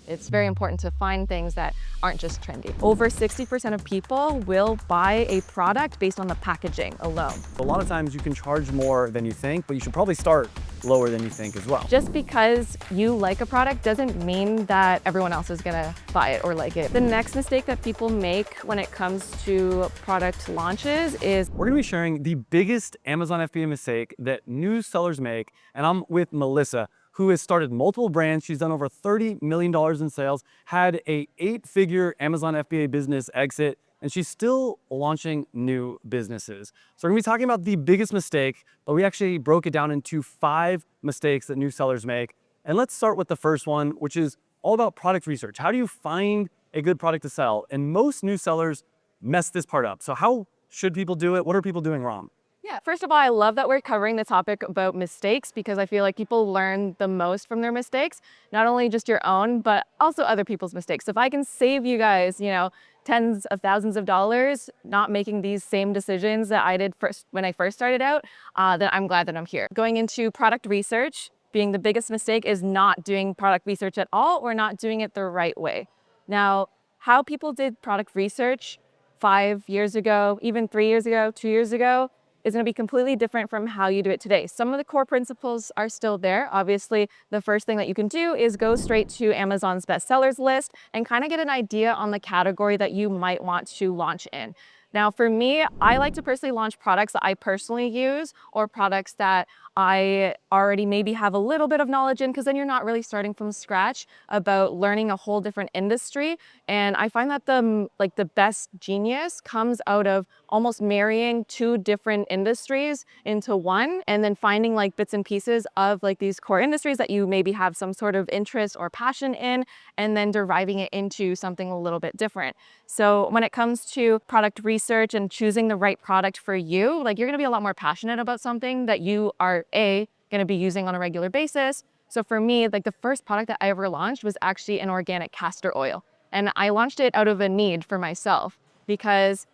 It's very important to find things that aren't just trendy. Over 60% of people will buy a product based on the packaging alone. A lot of times you can charge more than you think, but you should probably start lower than you think as well. Just because you like a product doesn't mean that everyone else is gonna buy it or like it. The next mistake that people make when it comes to product launches is we're gonna be sharing the biggest Amazon FBA mistake that new sellers make, and I'm with Melissa, who has started multiple brands. She's done over $30 million in sales, had a 8-figure Amazon FBA business exit, and she's still launching new businesses. So we're gonna be talking about the biggest mistake, but we actually broke it down into 5 mistakes that new sellers make. And let's start with the first one, which is all about product research. How do you find a good product to sell? And most new sellers mess this part up. So how should people do it? What are people doing wrong? Yeah, first of all, I love that we're covering the topic about mistakes because I feel like people learn the most from their mistakes, not only just your own, but also other people's mistakes. So if I can save you guys, tens of thousands of dollars, not making these same decisions that I did when I first started out, then I'm glad that I'm here. Going into product research, being the biggest mistake is not doing product research at all or not doing it the right way. Now, how people did product research 5 years ago, even 3 years ago, 2 years ago, is going to be completely different from how you do it today. Some of the core principles are still there. Obviously, the first thing that you can do is go straight to Amazon's bestsellers list and kind of get an idea on the category that you might want to launch in. Now, for me, I like to personally launch products that I personally use or products that I already maybe have a little bit of knowledge in, because then you're not really starting from scratch about learning a whole different industry. And I find that the best genius comes out of almost marrying 2 different industries into one, and then finding bits and pieces of these core industries that you maybe have some sort of interest or passion in, and then deriving it into something a little bit different. So when it comes to product research and choosing the right product for you, you're gonna be a lot more passionate about something that you are gonna be using on a regular basis. So for me, the first product that I ever launched was actually an organic castor oil. And I launched it out of a need for myself because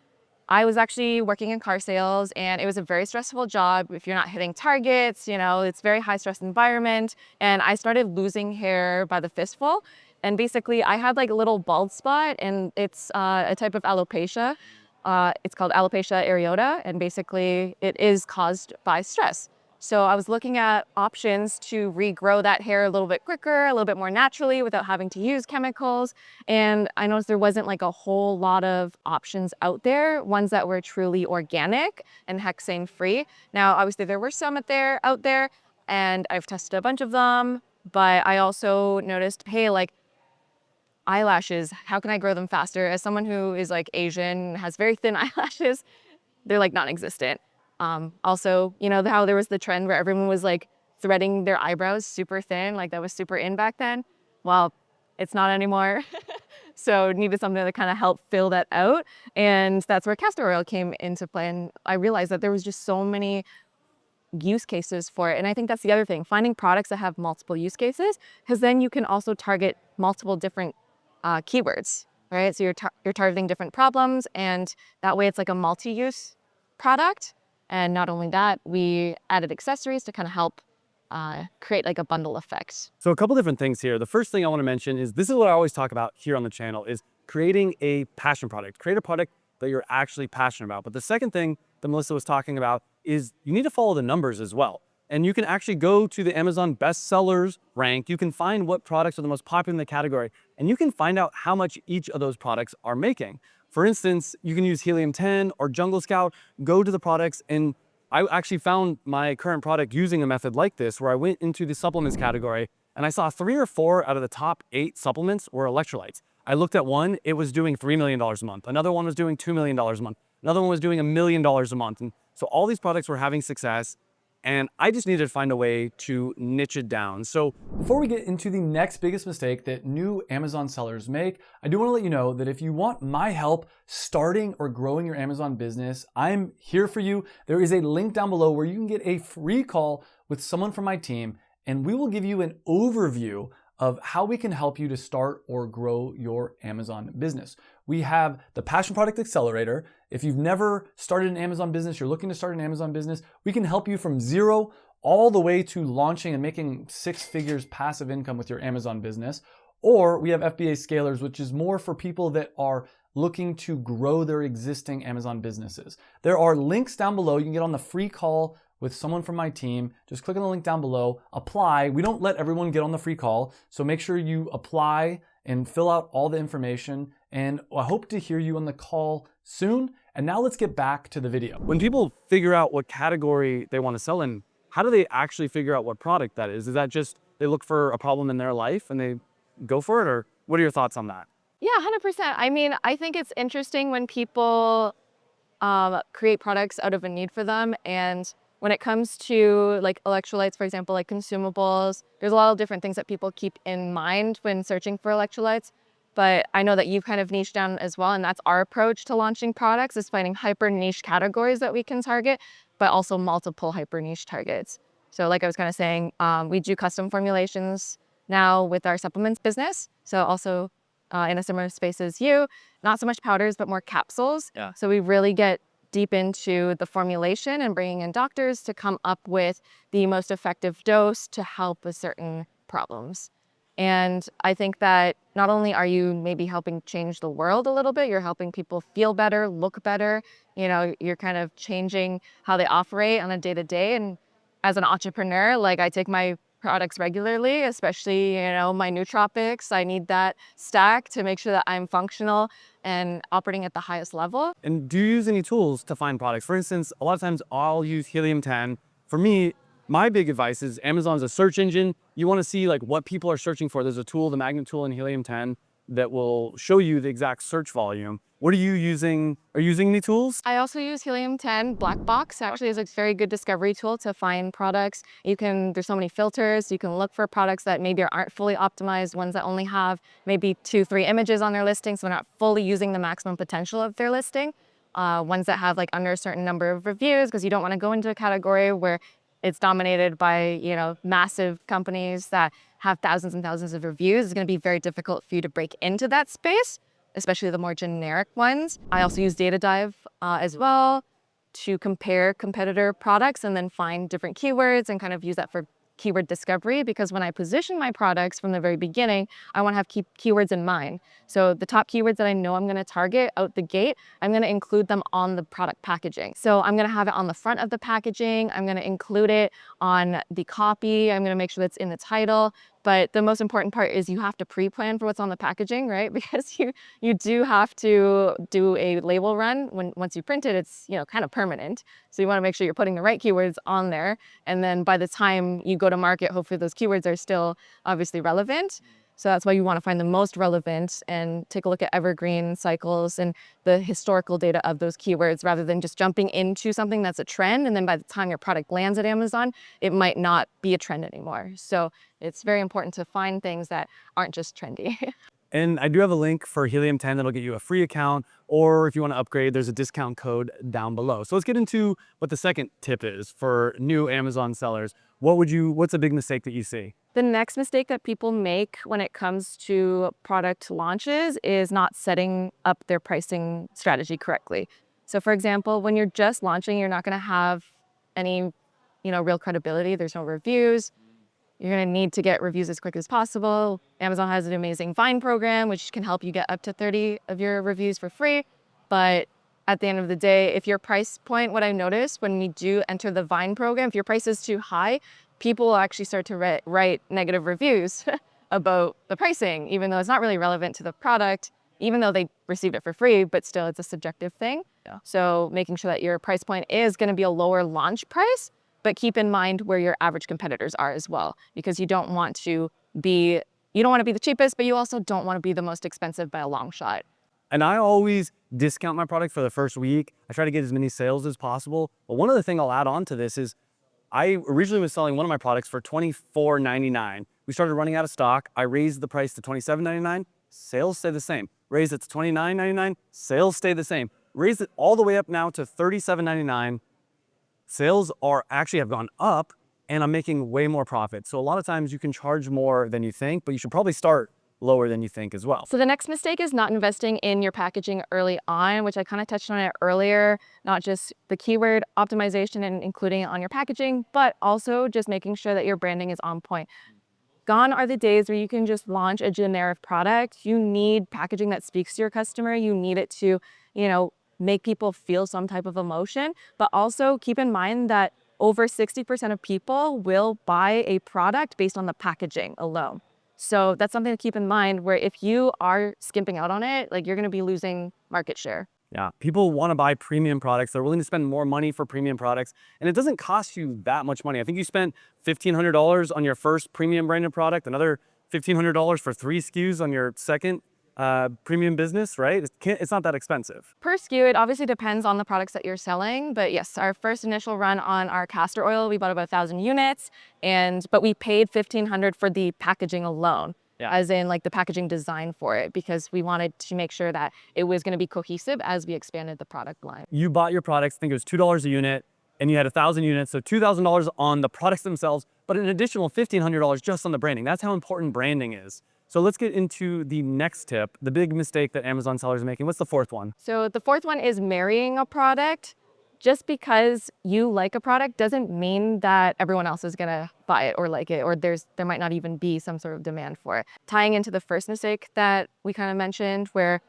I was actually working in car sales and it was a very stressful job. If you're not hitting targets, it's a very high stress environment. And I started losing hair by the fistful. And basically I had a little bald spot, and it's a type of alopecia. It's called alopecia areata. And basically it is caused by stress. So I was looking at options to regrow that hair a little bit quicker, a little bit more naturally without having to use chemicals. And I noticed there wasn't a whole lot of options out there, ones that were truly organic and hexane free. Now, obviously there were some out there, and I've tested a bunch of them, but I also noticed, hey, eyelashes, how can I grow them faster? As someone who is Asian, has very thin eyelashes, they're non-existent. Also, how there was the trend where everyone was threading their eyebrows super thin, that was super in back then. Well, it's not anymore. So needed something to kind of help fill that out. And that's where castor oil came into play. And I realized that there was just so many use cases for it. And I think that's the other thing, finding products that have multiple use cases, because then you can also target multiple different keywords, right? So you're targeting different problems, and that way it's a multi-use product. And not only that, we added accessories to kind of help create a bundle effect. So a couple different things here. The first thing I want to mention is, this is what I always talk about here on the channel, is creating a passion product. Create a product that you're actually passionate about. But the second thing that Melissa was talking about is you need to follow the numbers as well. And you can actually go to the Amazon bestsellers rank. You can find what products are the most popular in the category, and you can find out how much each of those products are making. For instance, you can use Helium 10 or Jungle Scout, go to the products, and I actually found my current product using a method like this, where I went into the supplements category and I saw 3 or 4 out of the top 8 supplements were electrolytes. I looked at one, it was doing $3 million a month. Another one was doing $2 million a month. Another one was doing $1 million a month. And so all these products were having success, and I just needed to find a way to niche it down. So before we get into the next biggest mistake that new Amazon sellers make, I do want to let you know that if you want my help starting or growing your Amazon business, I'm here for you. There is a link down below where you can get a free call with someone from my team, and we will give you an overview of how we can help you to start or grow your Amazon business. We have the Passion Product Accelerator. If you've never started an Amazon business, you're looking to start an Amazon business, we can help you from zero all the way to launching and making 6 figures passive income with your Amazon business. Or we have FBA scalers, which is more for people that are looking to grow their existing Amazon businesses. There are links down below. You can get on the free call with someone from my team. Just click on the link down below, apply. We don't let everyone get on the free call, so make sure you apply and fill out all the information. And I hope to hear you on the call soon. And now let's get back to the video. When people figure out what category they want to sell in, how do they actually figure out what product that is? Is that just they look for a problem in their life and they go for it? Or what are your thoughts on that? Yeah, 100%. I mean, I think it's interesting when people create products out of a need for them. And when it comes to like electrolytes, for example, like consumables, there's a lot of different things that people keep in mind when searching for electrolytes. But I know that you've kind of niched down as well. And that's our approach to launching products, is finding hyper niche categories that we can target, but also multiple hyper niche targets. So like I was kind of saying, we do custom formulations now with our supplements business. So also in a similar space as you, not so much powders, but more capsules. Yeah. So we really get deep into the formulation and bringing in doctors to come up with the most effective dose to help with certain problems. And I think that not only are you maybe helping change the world a little bit, you're helping people feel better, look better, you know, you're kind of changing how they operate on a day-to-day. And as an entrepreneur, like I take my products regularly, especially, you know, my nootropics. I need that stack to make sure that I'm functional and operating at the highest level. And do you use any tools to find products? For instance, a lot of times I'll use Helium 10. For me, my big advice is Amazon's a search engine. You want to see like what people are searching for. There's a tool, the magnet tool in Helium 10, that will show you the exact search volume. What are you using? Are you using any tools? I also use Helium 10 Black Box. Actually, is a very good discovery tool to find products. There's so many filters. You can look for products that maybe aren't fully optimized, ones that only have maybe 2-3 images on their listing, so they're not fully using the maximum potential of their listing. Ones that have like under a certain number of reviews, because you don't want to go into a category where it's dominated by, you know, massive companies that have thousands and thousands of reviews. It's going to be very difficult for you to break into that space, especially the more generic ones. I also use Data Dive as well to compare competitor products and then find different keywords and kind of use that for keyword discovery, because when I position my products from the very beginning, I want to have keywords in mind. So the top keywords that I know I'm going to target out the gate, I'm going to include them on the product packaging. So I'm going to have it on the front of the packaging. I'm going to include it on the copy. I'm going to make sure that's in the title. But the most important part is you have to pre-plan for what's on the packaging, right? Because you do have to do a label run. Once you print it, it's, you know, kind of permanent. So you want to make sure you're putting the right keywords on there. And then by the time you go to market, hopefully those keywords are still obviously relevant. So that's why you want to find the most relevant and take a look at evergreen cycles and the historical data of those keywords, rather than just jumping into something that's a trend. And then by the time your product lands at Amazon, it might not be a trend anymore. So it's very important to find things that aren't just trendy. And I do have a link for Helium 10 that'll get you a free account, or if you want to upgrade, there's a discount code down below. So let's get into what the second tip is for new Amazon sellers. What's a big mistake that you see? The next mistake that people make when it comes to product launches is not setting up their pricing strategy correctly. So for example, when you're just launching, you're not going to have any, you know, real credibility. There's no reviews. You're going to need to get reviews as quick as possible. Amazon has an amazing Vine program, which can help you get up to 30 of your reviews for free. But at the end of the day, if your price point, what I noticed when you do enter the Vine program, if your price is too high, people will actually start to write negative reviews about the pricing, even though it's not really relevant to the product, even though they received it for free, but still it's a subjective thing. Yeah. So making sure that your price point is going to be a lower launch price, but keep in mind where your average competitors are as well, because you don't want to be the cheapest, but you also don't want to be the most expensive by a long shot. And I always discount my product for the first week. I try to get as many sales as possible. But one other thing I'll add on to this is I originally was selling one of my products for $24.99. We started running out of stock. I raised the price to $27.99. Sales stay the same. Raised it to $29.99. Sales stay the same. Raised it all the way up now to $37.99. Sales have gone up, and I'm making way more profit. So a lot of times you can charge more than you think, but you should probably start lower than you think as well. So the next mistake is not investing in your packaging early on, which I kind of touched on it earlier, not just the keyword optimization and including it on your packaging, but also just making sure that your branding is on point. Gone are the days where you can just launch a generic product. You need packaging that speaks to your customer. You need it to, make people feel some type of emotion, but also keep in mind that over 60% of people will buy a product based on the packaging alone. So that's something to keep in mind, where if you are skimping out on it, like, you're going to be losing market share. Yeah, people want to buy premium products. They're willing to spend more money for premium products, and it doesn't cost you that much money. I think you spent $1,500 on your first premium branded product, another $1,500 for 3 SKUs on your second premium business, right? It's not that expensive. Per SKU, it obviously depends on the products that you're selling, but yes, our first initial run on our castor oil, we bought about 1,000 units, but we paid $1,500 for the packaging alone. Yeah. As in, like, the packaging design for it, because we wanted to make sure that it was going to be cohesive as we expanded the product line. You bought your products, I think it was $2 a unit, and you had 1,000 units, so $2,000 on the products themselves, but an additional $1,500 just on the branding. That's how important branding is. So let's get into the next tip, the big mistake that Amazon sellers are making. What's the fourth one? So the fourth one is marrying a product. Just because you like a product doesn't mean that everyone else is gonna buy it or like it, or there might not even be some sort of demand for it. Tying into the first mistake that we kind of mentioned, where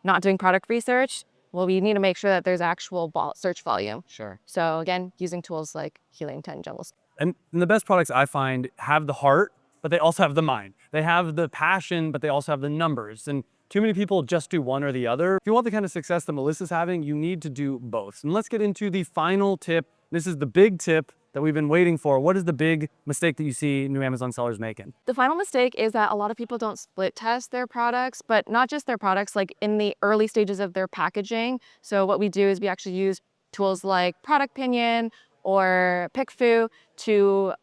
not doing product research, well, we need to make sure that there's actual search volume. Sure. So again, using tools like Helium 10 Jungle. And the best products I find have the heart, but they also have the mind. They have the passion, but they also have the numbers. And too many people just do one or the other. If you want the kind of success that Melissa's having, you need to do both. And let's get into the final tip. This is the big tip that we've been waiting for. What is the big mistake that you see new Amazon sellers making? The final mistake is that a lot of people don't split test their products, but not just their products, like in the early stages of their packaging. So what we do is we actually use tools like ProductPinion or PickFu to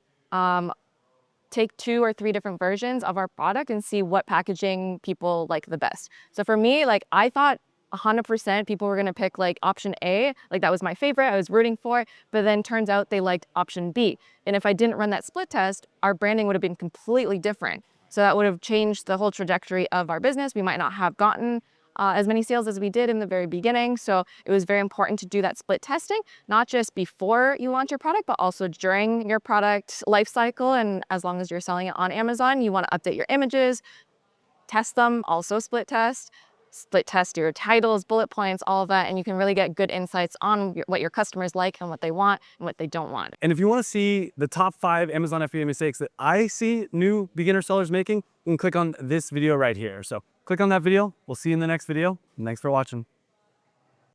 take 2 or 3 different versions of our product and see what packaging people like the best. So for me, like, I thought 100% people were gonna pick like option A, like that was my favorite, I was rooting for it, but then turns out they liked option B. And if I didn't run that split test, our branding would have been completely different. So that would have changed the whole trajectory of our business. We might not have gotten as many sales as we did in the very beginning. So it was very important to do that split testing, not just before you launch your product, but also during your product life cycle. And as long as you're selling it on Amazon, you want to update your images, test them, also split test your titles, bullet points, all of that, and you can really get good insights on what your customers like and what they want and what they don't want. And if you want to see the top 5 Amazon FBA mistakes that I see new beginner sellers making, you can click on this video right here. So click on that video. We'll see you in the next video. And thanks for watching.